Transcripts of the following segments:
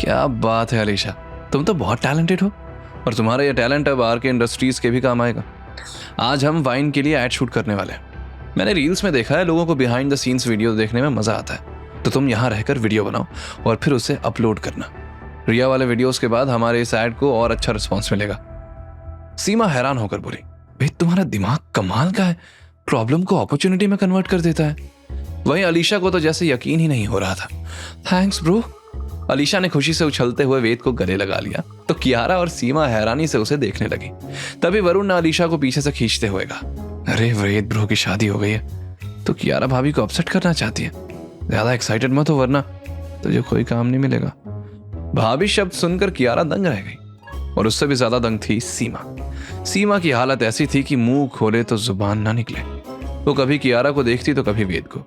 क्या बात है अलीशा, तुम तो बहुत टैलेंटेड हो और तुम्हारा ये टैलेंट अब आर के इंडस्ट्रीज के भी काम आएगा। आज हम वाइन के लिए ऐड शूट करने वाले हैं। मैंने रील्स में देखा है लोगों को बिहाइंड द सीन्स वीडियो देखने में मजा आता है, तो तुम यहाँ रहकर वीडियो बनाओ और फिर उसे अपलोड करना। रिया वाले वीडियोस के बाद हमारे इस ऐड को और अच्छा रिस्पॉन्स मिलेगा। सीमा हैरान होकर बोली, भाई तुम्हारा दिमाग कमाल का है, प्रॉब्लम को अपॉर्चुनिटी में कन्वर्ट कर देता है। वहीं अलीशा को तो जैसे यकीन ही नहीं हो रहा था। Thanks bro. अलीशा ने खुशी से उछलते हुए वेद को गले लगा लिया तो कियारा और सीमा हैरानी से उसे देखने लगी। तभी वरुण ने अलीशा को पीछे से खींचते हुए कहा, अरे वेद ब्रो की शादी हो गई है तो कियारा भाभी को अपसेट करना चाहती है। ज्यादा एक्साइटेड मत हो वरना तुझे कोई काम नहीं मिलेगा। भाभी शब्द सुनकर कियारा दंग रह गई और उससे भी ज्यादा दंग थी सीमा। सीमा की हालत ऐसी थी कि मुंह खोले तो जुबान ना निकले। वो कभी कियारा को देखती तो कभी वेद को।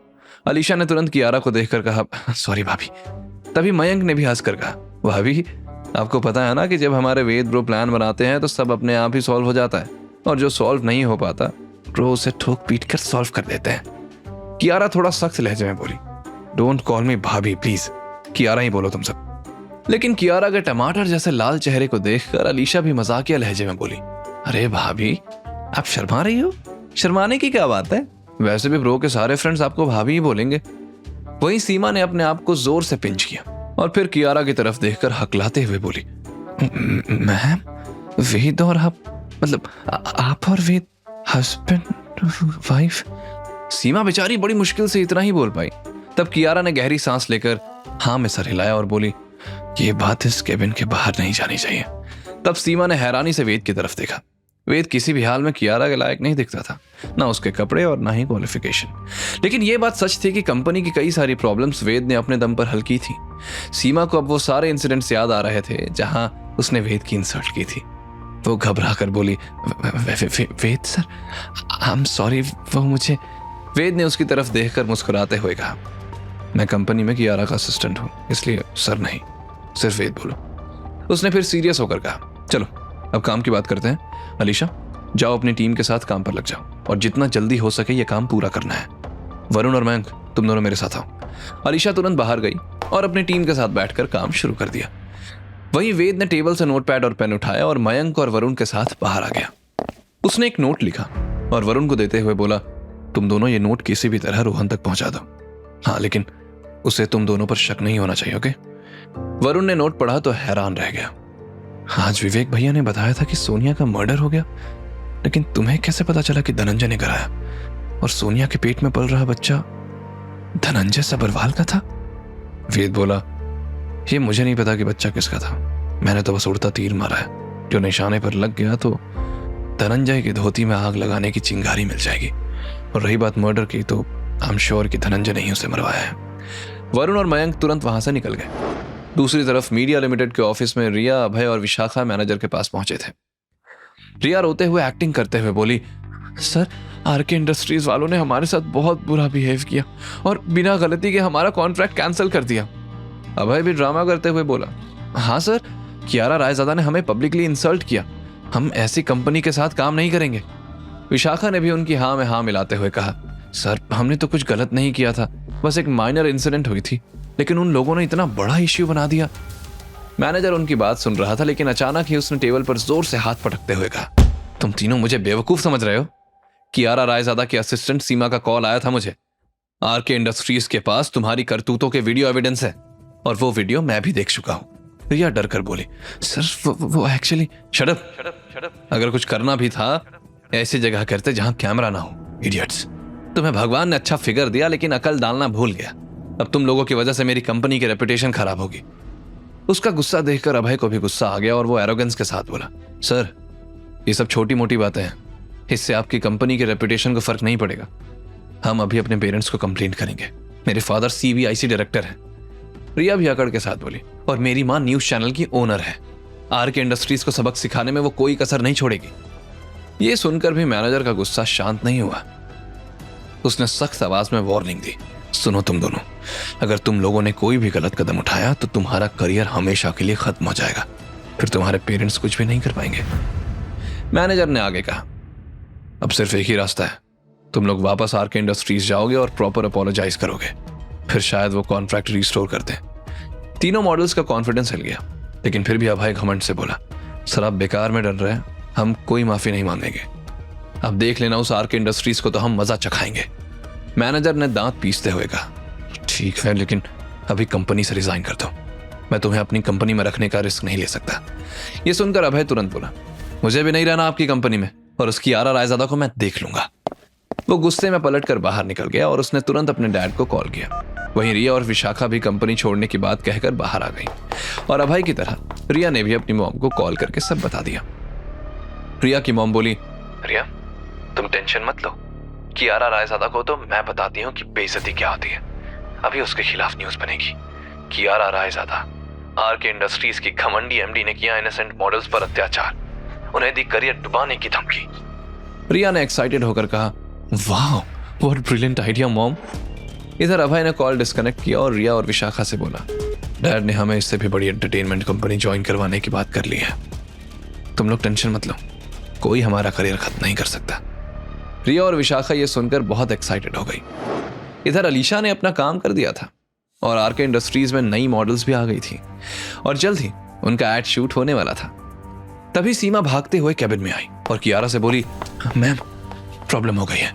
अलीशा ने तुरंत कियारा को देखकर कहा, सॉरी भाभी। तभी मयंक ने भी हंसकर कहा, भाभी आपको पता है ना कि जब हमारे वेद ब्रो प्लान बनाते हैं तो सब अपने आप ही सॉल्व हो जाता है और जो सॉल्व नहीं हो पाता ब्रो उसे ठोक पीट कर सॉल्व कर देते हैं। कियारा थोड़ा सख्त लहजे में बोली, डोंट कॉल मी भाभी प्लीज, कियारा ही बोलो तुम सब। लेकिन कियारा के टमाटर जैसे लाल चेहरे को देखकर अलीशा भी मजाकिया लहजे में बोली, अरे भाभी आप शर्मा रही हो? शर्माने की क्या बात है, वैसे भी ब्रो के सारे फ्रेंड्स आपको भाभी ही बोलेंगे। वहीं सीमा ने अपने आप को जोर से पिंच किया और फिर कियारा की तरफ देखकर हकलाते हुए बोली, मैम वेद और आप मतलब आप और वेद हस्बैंड वाइफ? सीमा बेचारी बड़ी मुश्किल से इतना ही बोल पाई। तब कियारा ने गहरी सांस लेकर हाँ में सर हिलाया और बोली, ये बात इस केबिन के बाहर नहीं जानी चाहिए। तब सीमा ने हैरानी से वेद की तरफ देखा। वेद किसी भी हाल में कियारा के लायक नहीं दिखता था, ना उसके कपड़े और ना ही क्वालिफिकेशन। लेकिन यह बात सच थी कि कंपनी की कई सारी प्रॉब्लम्स वेद ने अपने दम पर हल की थी। सीमा को अब वो सारे इंसिडेंट्स याद आ रहे थे जहां उसने वेद की इंसल्ट की थी। वो घबरा कर बोली, वेद सर आई एम सॉरी, वो मुझे। वेद ने उसकी तरफ देखकर मुस्कुराते हुए कहा, मैं कंपनी में कियारा का असिस्टेंट हूं, इसलिए सर नहीं, सिर्फ वेद बोलो। उसने फिर सीरियस होकर कहा, चलो अब काम की बात करते हैं। अलीशा जाओ अपनी टीम के साथ काम पर लग जाओ और जितना जल्दी हो सके ये काम पूरा करना है। वरुण और मयंक तुम दोनों मेरे साथ आओ। अलीशा तुरंत बाहर गई और अपनी टीम के साथ बैठकर काम शुरू कर दिया। वहीं वेद ने टेबल से नोटपैड और पेन उठाया और मयंक और वरुण के साथ बाहर आ गया। उसने एक नोट लिखा और वरुण को देते हुए बोला, तुम दोनों ये नोट किसी भी तरह रोहन तक पहुंचा दो। हाँ लेकिन उसे तुम दोनों पर शक नहीं होना चाहिए, ओके? वरुण ने नोट पढ़ा तो हैरान रह गया। आज विवेक भैया ने बताया था कि सोनिया का मर्डर हो गया, लेकिन तुम्हें कैसे पता चला कि धनंजय ने कराया? और सोनिया के पेट में पल रहा बच्चा धनंजय सबरवाल का था? वेद बोला, ये मुझे नहीं पता कि बच्चा किसका था, मैंने तो बस उड़ता तीर मारा है। जो निशाने पर लग गया तो धनंजय की धोती में आग लगाने की चिंगारी मिल जाएगी। और रही बात मर्डर की तो आई एम श्योर कि धनंजय ने ही उसे मरवाया है। वरुण और मयंक तुरंत वहां से निकल गए। दूसरी तरफ मीडिया लिमिटेड के ऑफिस में रिया, अभय और विशाखा मैनेजर के पास पहुंचे थे। रिया रोते हुए एक्टिंग करते हुए बोली, सर आरके इंडस्ट्रीज वालों ने हमारे साथ बहुत बुरा बिहेव किया और बिना गलती के हमारा कॉन्ट्रैक्ट कैंसिल कर दिया। अभय भी ड्रामा करते हुए बोला, हाँ सर, कियारा रायजादा ने हमें पब्लिकली इंसल्ट किया, हम ऐसी कंपनी के साथ काम नहीं करेंगे। विशाखा ने भी उनकी हाँ में हाँ मिलाते हुए कहा, सर हमने तो कुछ गलत नहीं किया था, बस एक माइनर इंसिडेंट हुई थी, लेकिन उन लोगों ने इतना बड़ा इश्यू बना दिया। मैनेजर उनकी बात सुन रहा था लेकिन अचानक ही उसने टेबल पर जोर से हाथ पटकते हुए कहा, तुम तीनों मुझे बेवकूफ समझ रहे हो? कियारा रायजादा के असिस्टेंट सीमा का कॉल आया था मुझे। आरके इंडस्ट्रीज के पास तुम्हारी करतूतों के वीडियो एविडेंस है और वो वीडियो मैं भी देख चुका हूं। रिया डर कर बोली, सर वो एक्चुअली। Shut up. अगर कुछ करना भी था ऐसी जगह करते जहां कैमरा ना हो, इडियट्स। तुम्हें भगवान ने अच्छा फिगर दिया लेकिन अकल डालना भूल गया। अब तुम लोगों की वजह से मेरी कंपनी की रेपुटेशन खराब होगी। उसका गुस्सा देखकर अभय को भी गुस्सा आ गया और वो एरोगेंस के साथ बोला, सर ये सब छोटी मोटी बातें हैं, इससे आपकी कंपनी के रेपुटेशन को फर्क नहीं पड़ेगा। हम अभी अपने पेरेंट्स को कंप्लेंट करेंगे, मेरे फादर सीबीआईसी डायरेक्टर हैं। रिया भी अकड़ के साथ बोली, और मेरी माँ न्यूज चैनल की ओनर है। आरके इंडस्ट्रीज को सबक सिखाने में वो कोई कसर नहीं छोड़ेगी। ये सुनकर भी मैनेजर का गुस्सा शांत नहीं हुआ। उसने सख्त आवाज में वार्निंग दी, सुनो तुम दोनों, अगर तुम लोगों ने कोई भी गलत कदम उठाया तो तुम्हारा करियर हमेशा के लिए खत्म हो जाएगा, फिर तुम्हारे पेरेंट्स कुछ भी नहीं कर पाएंगे। मैनेजर ने आगे कहा, अब सिर्फ एक ही रास्ता है, तुम लोग वापस आरके इंडस्ट्रीज जाओगे और प्रॉपर अपोलोजाइज करोगे, फिर शायद वो कॉन्ट्रैक्ट रिस्टोर कर दें। तीनों मॉडल्स का कॉन्फिडेंस हिल गया, लेकिन फिर भी अभय घमंड से बोला, सर आप बेकार में डर रहे हैं, हम कोई माफी नहीं मांगेंगे। अब देख लेना उस आरके इंडस्ट्रीज को तो हम मजा चखाएंगे। मैनेजर ने दांत पीसते हुए कहा, ठीक है, लेकिन अभी कंपनी से रिजाइन कर दो, मैं तुम्हें अपनी कंपनी में रखने का रिस्क नहीं ले सकता। यह सुनकर अभय तुरंत बोला, मुझे भी नहीं रहना आपकी कंपनी में, और उसकी आरा रायजादा को मैं देख लूंगा। वो गुस्से में पलटकर बाहर निकल गया और उसने तुरंत अपने डैड को कॉल किया। वहीं रिया और विशाखा भी कंपनी छोड़ने की बात कहकर बाहर आ गई, और अभय की तरह रिया ने भी अपनी मॉम को कॉल करके सब बता दिया। रिया की मॉम बोली, रिया तुम टेंशन मत लो, कियारा रायजादा को तो मैं बताती हूँ कि बेइज्जती क्या होती है। अभी उसके खिलाफ न्यूज बनेगी। कियारा रायजादा, आरके इंडस्ट्रीज की घमंडी एमडी ने किया इनोसेंट मॉडल्स पर अत्याचार, उन्हें दी करियर डुबाने की धमकी। रिया ने एक्साइटेड होकर कहा, वाह व्हाट ब्रिलियंट आइडिया मॉम। इधर अभय ने कॉल डिस्कनेक्ट किया और रिया और विशाखा से बोला, डैड ने हमें इससे भी बड़ी एंटरटेनमेंट कंपनी ज्वाइन करवाने की बात कर ली है, तुम लोग टेंशन मत लो, कोई हमारा करियर खत्म नहीं कर सकता। रिया और विशाखा ये सुनकर बहुत एक्साइटेड हो गई। इधर अलीशा ने अपना काम कर दिया था और आरके इंडस्ट्रीज में नई मॉडल्स भी आ गई थी और जल्द ही उनका एड शूट होने वाला था। तभी सीमा भागते हुए कैबिन में आई और कियारा से बोली, मैम प्रॉब्लम हो गई है,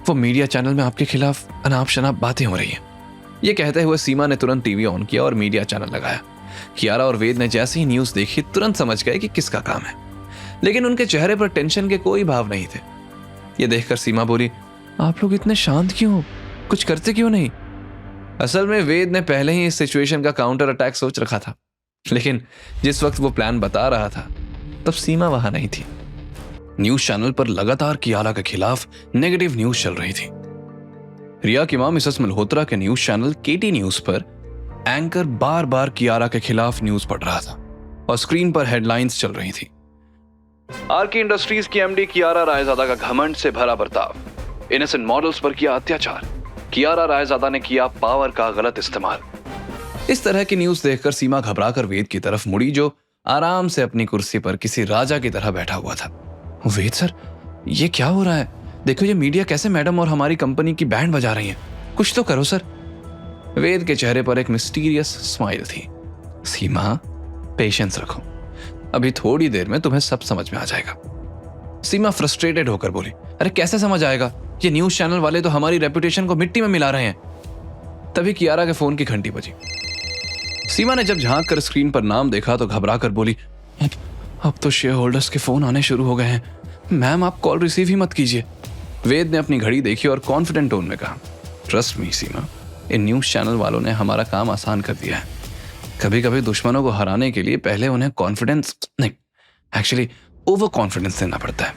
वो मीडिया चैनल में आपके खिलाफ अनाप शनाप बातें हो रही हैं। ये कहते हुए सीमा ने तुरंत टीवी ऑन किया और मीडिया चैनल लगाया। कियारा और वेद ने जैसे ही न्यूज देखी तुरंत समझ गए कि किसका काम है, लेकिन उनके चेहरे पर टेंशन के कोई भाव नहीं थे। ये देखकर सीमा बोली, आप लोग इतने शांत क्यों, कुछ करते क्यों नहीं? असल में वेद ने पहले ही इस सिचुएशन का काउंटर अटैक सोच रखा था, लेकिन जिस वक्त वो प्लान बता रहा था तब सीमा वहां नहीं थी। न्यूज चैनल पर लगातार कियारा के खिलाफ नेगेटिव न्यूज चल रही थी। रिया की मां मिसेस मल्होत्रा के न्यूज चैनल केटी न्यूज पर एंकर बार बार कियारा के खिलाफ न्यूज पढ़ रहा था और स्क्रीन पर हेडलाइंस चल रही थी, आरके इंडस्ट्रीज की एमडी कियारा रायजादा का घमंड से भरा बर्ताव, इनोसेंट मॉडल्स पर किया अत्याचार, कियारा रायजादा ने किया पावर का गलत इस्तेमाल। इस तरह की न्यूज देखकर सीमा घबराकर वेद की तरफ मुड़ी, जो आराम से अपनी कुर्सी पर किसी राजा की तरह बैठा हुआ था। वेद सर, ये क्या हो रहा है? देखो ये मीडिया कैसे मैडम और हमारी कंपनी की बैंड बजा रही है, कुछ तो करो सर। वेद के चेहरे पर एक मिस्टीरियस स्माइल थी। सीमा पेशेंस रखो, अभी थोड़ी देर में तुम्हें सब समझ में आ जाएगा। सीमा फ्रस्ट्रेटेड होकर बोली, अरे कैसे समझ आएगा, ये न्यूज चैनल वाले तो हमारी रेपुटेशन को मिट्टी में मिला रहे हैं। तभी कियारा के फोन की घंटी बजी। सीमा ने जब झांक कर स्क्रीन पर नाम देखा तो घबरा कर बोली, अब तो शेयर होल्डर्स के फोन आने शुरू हो गए हैं, मैम आप कॉल रिसीव ही मत कीजिए। वेद ने अपनी घड़ी देखी और कॉन्फिडेंट टोन में कहा, trust me Seema, in news channel वालों ने हमारा काम आसान कर दिया है। कभी कभी दुश्मनों को हराने के लिए पहले उन्हें कॉन्फिडेंस नहीं, एक्चुअली ओवर कॉन्फिडेंस देना पड़ता है,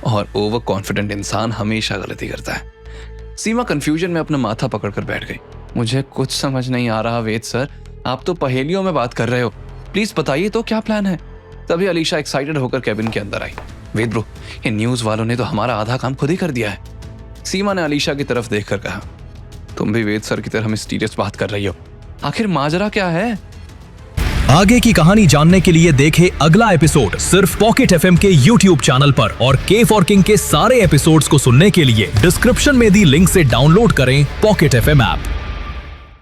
और ओवर कॉन्फिडेंट इंसान हमेशा गलती करता है। सीमा कंफ्यूजन में अपना माथा पकड़कर बैठ गई। मुझे कुछ समझ नहीं आ रहा वेद सर, आप तो पहेलियों में बात कर रहे हो, प्लीज बताइए तो क्या प्लान है? तभी अलीशा एक्साइटेड होकर कैबिन के अंदर आई। वेद ब्रो, ये न्यूज वालों ने तो हमारा आधा काम खुद ही कर दिया है। सीमा ने अलीशा की तरफ देखकर कहा, तुम भी वेद सर की तरह मिस्टीरियस बात कर रही हो, आखिर माजरा क्या है? आगे की कहानी जानने के लिए देखें अगला एपिसोड सिर्फ पॉकेट एफएम के यूट्यूब चैनल पर, और के फॉर किंग के सारे एपिसोड्स को सुनने के लिए डिस्क्रिप्शन में दी लिंक से डाउनलोड करें पॉकेट एफएम ऐप।